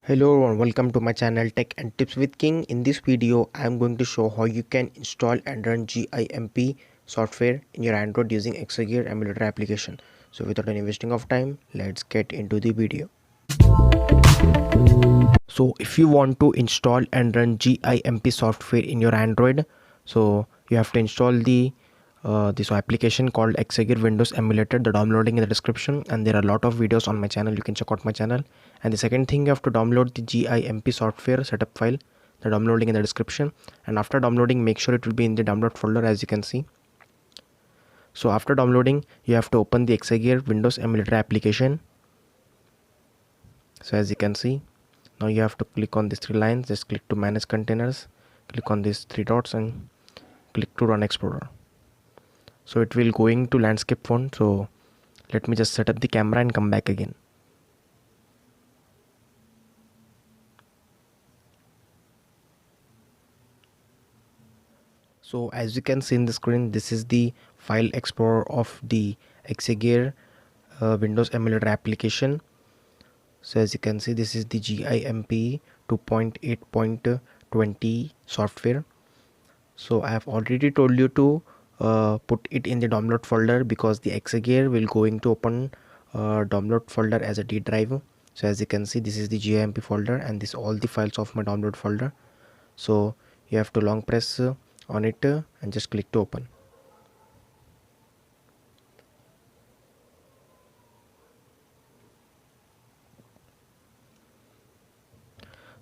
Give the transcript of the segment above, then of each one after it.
Hello and welcome to my channel Tech and Tips with King. In this video I am going to show how you can install and run GIMP software in your Android using Exagear emulator application. So without any wasting of time, let's get into the video. So if you want to install and run GIMP software in your Android, so you have to install this application called Exagear Windows Emulator. The downloading in the description, and there are a lot of videos on my channel. You can check out my channel. And the second thing, you have to download the GIMP software setup file. The downloading in the description. And after downloading, make sure it will be in the download folder, as you can see. So after downloading, you have to open the Exagear Windows Emulator application. So as you can see, now you have to click on these three lines. Just click to manage containers, click on these three dots and click to run explorer. So it will going to landscape font. So let me just set up the camera and come back again. So as you can see in the screen, this is the file explorer of the Exagear Windows emulator application. So as you can see, this is the GIMP 2.8.20 software. So I have already told you to put it in the download folder, because the Exagear will going to open download folder as a D drive. So as you can see, this is the GIMP folder and this all the files of my download folder. So you have to long press on it and just click to open.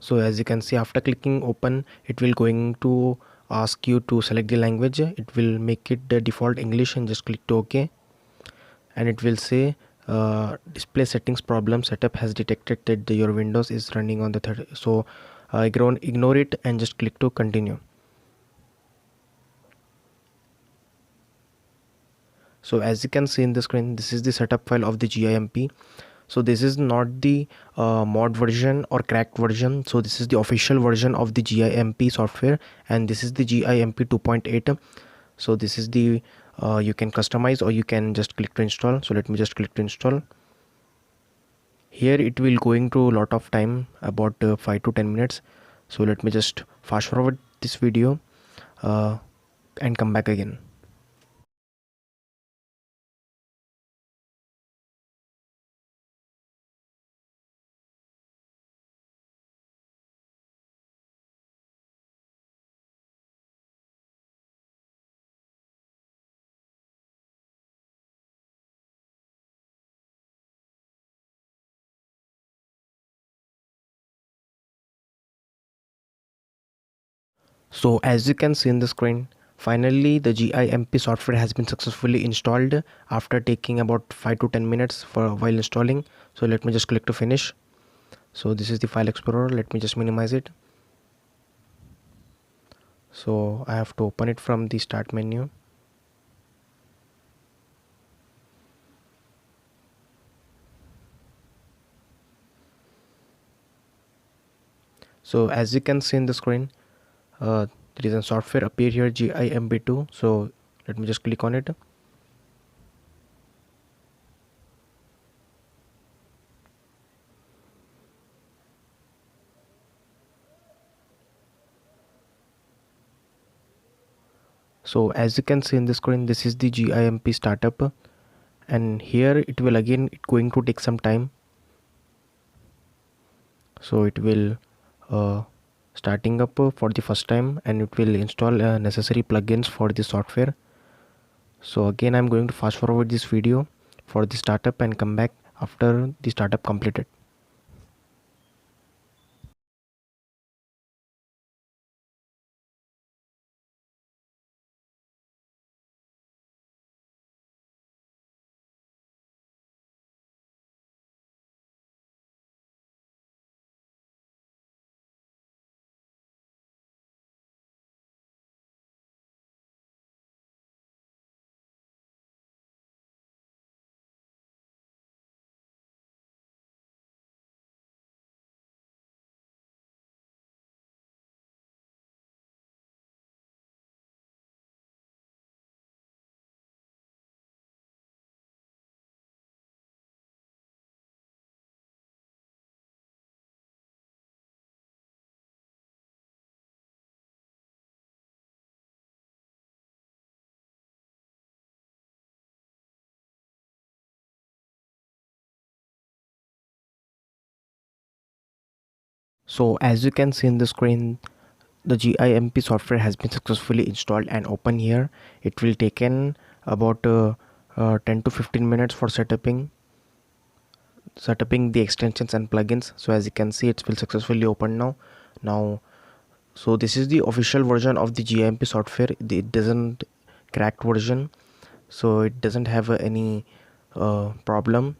So as you can see, after clicking open, it will going to ask you to select the language. It will make it the default English and just click to OK. And it will say display settings problem setup has detected that your Windows is running on the third. So ignore it and just click to continue. So as you can see in the screen, this is the setup file of the GIMP. So this is not the mod version or cracked version. So this is the official version of the GIMP software, and this is the GIMP 2.8. So this is the you can customize, or you can just click to install. So let me just click to install. Here it will going to a lot of time, about 5 to 10 minutes. So let me just fast forward this video and come back again. So as you can see in the screen, finally the GIMP software has been successfully installed after taking about 5 to 10 minutes while installing. So let me just click to finish. So this is the file explorer. Let me just minimize it. So I have to open it from the start menu. So as you can see in the screen, there is a software appear here, GIMP2. So let me just click on it. So as you can see in the screen, this is the GIMP startup, and here it will again going to take some time. So it will starting up for the first time, and it will install necessary plugins for the software. So again I'm going to fast forward this video for the startup and come back after the startup completed. So as you can see in the screen, the GIMP software has been successfully installed and open here. It will taken about 10 to 15 minutes for setuping the extensions and plugins. So as you can see, it's been successfully opened now. So this is the official version of the GIMP software. It doesn't cracked version, so it doesn't have any problem.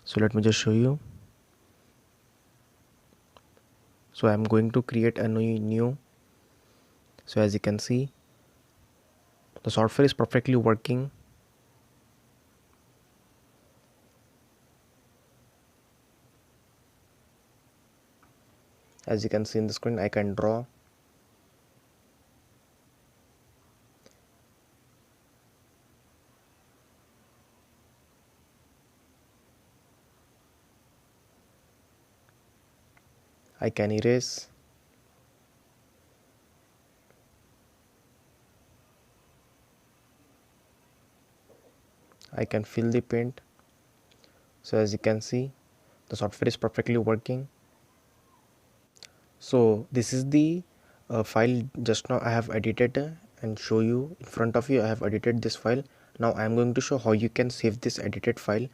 So let me just show you. So I'm going to create a new. So as you can see, the software is perfectly working. As you can see in the screen, I can draw. I can erase. I can fill the paint. So as you can see, the software is perfectly working. So this is the file just now I have edited and show you in front of you. I have edited this file. Now I am going to show how you can save this edited file.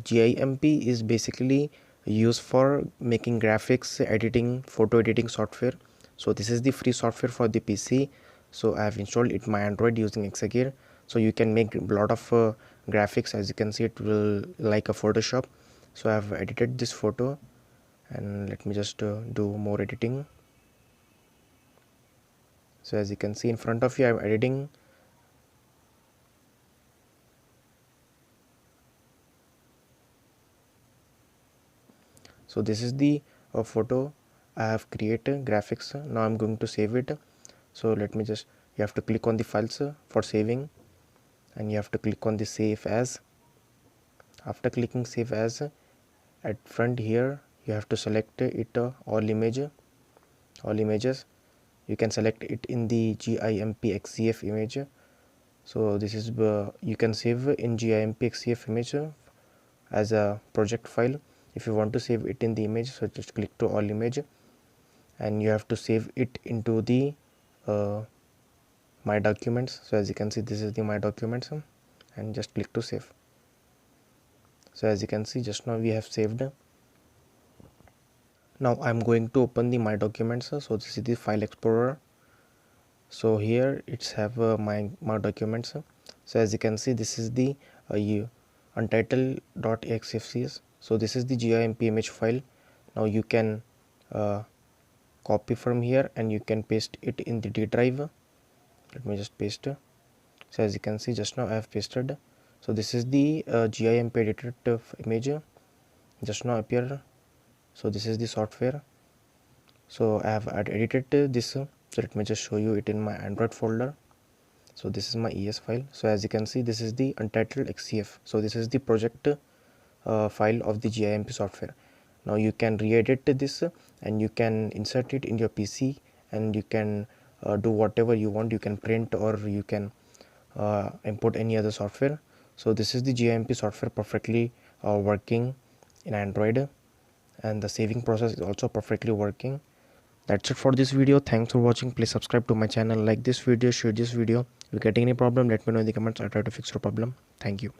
GIMP is basically used for making graphics editing, photo editing software. So this is the free software for the PC. So I have installed it my Android using Exagear. So you can make a lot of graphics. As you can see, it will like a Photoshop. So I have edited this photo, and let me just do more editing. So as you can see in front of you, I'm editing. So this is the photo I have created graphics. Now I'm going to save it. So let me just, you have to click on the files for saving, and you have to click on the save as. After clicking save as, at front here you have to select it all images. You can select it in the GIMP XCF image. So this is you can save in GIMP XCF image as a project file. If you want to save it in the image, so just click to all image, and you have to save it into the my documents. So as you can see, this is the my documents, and just click to save. So as you can see, just now we have saved. Now I'm going to open the my documents. So this is the file explorer. So here it's have my documents. So as you can see, this is the untitled.exfcs. So this is the GIMP image file. Now you can copy from here and you can paste it in the D drive. Let me just paste. So as you can see, just now I have pasted. So this is the GIMP edited image just now appear. So this is the software. So I have edited this. So let me just show you it in my Android folder. So this is my ES file. So as you can see, this is the untitled XCF. So this is the project file of the GIMP software. Now you can re-edit this and you can insert it in your PC, and you can do whatever you want. You can print, or you can import any other software. So this is the GIMP software perfectly working in Android, and the saving process is also perfectly working. That's it for this video. Thanks for watching. Please subscribe to my channel, like this video, share this video. If you get any problem, let me know in the comments. I'll try to fix your problem. Thank you.